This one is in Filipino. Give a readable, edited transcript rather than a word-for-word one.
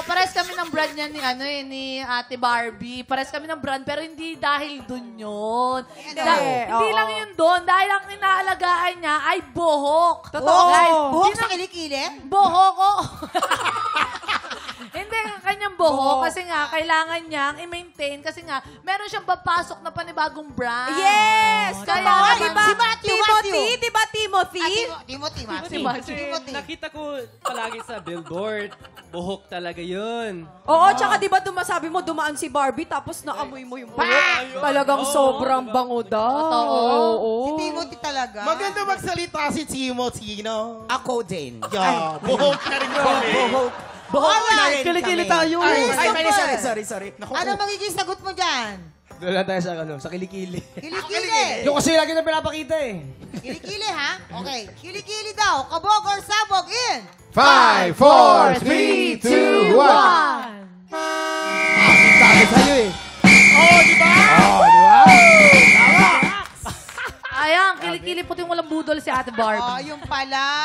pares kami ng brand niya ni Ate Barbie. Pares kami ng brand, pero hindi dahil dun yun. Hindi lang yun dun. Dahil ang inaalagaan niya ay buhok. Totoo. Buhok sa kilikili? Buhok ko. Hindi, kanyang buhok. Kasi nga, kailangan niyang i-maintain. Kasi nga, meron siyang papasok na panibagong brand. Yes! Kaya, diba? Si Matthew. Diba Timothy? Timothy. Nakita ko palagi sa billboard. Buhok talaga yun. Oo, tsaka diba sabi mo dumaan si Barbie tapos naamoy mo yung buhok. Talagang sobrang bango daw. Oo. Si Timothy talaga. Maganda magsalita si Timothy, no? Ako din. Yeah, buhok na rin kami. Buhok na rin Kilikili kami. tayo. Sorry. Ano magiging sagot mo dyan? Doon lang tayo sa kilikili. Kilikili. Yung kasi lagi na pinapakita eh. Kilikili, ha? Okay. Kilikili daw. Kabog or sabog in? 5, 4, 3, 2, 1. Sabi sa'yo eh. Di ba? Ayan, kilikili puting walang budol si Ate Barbie. Yung pala.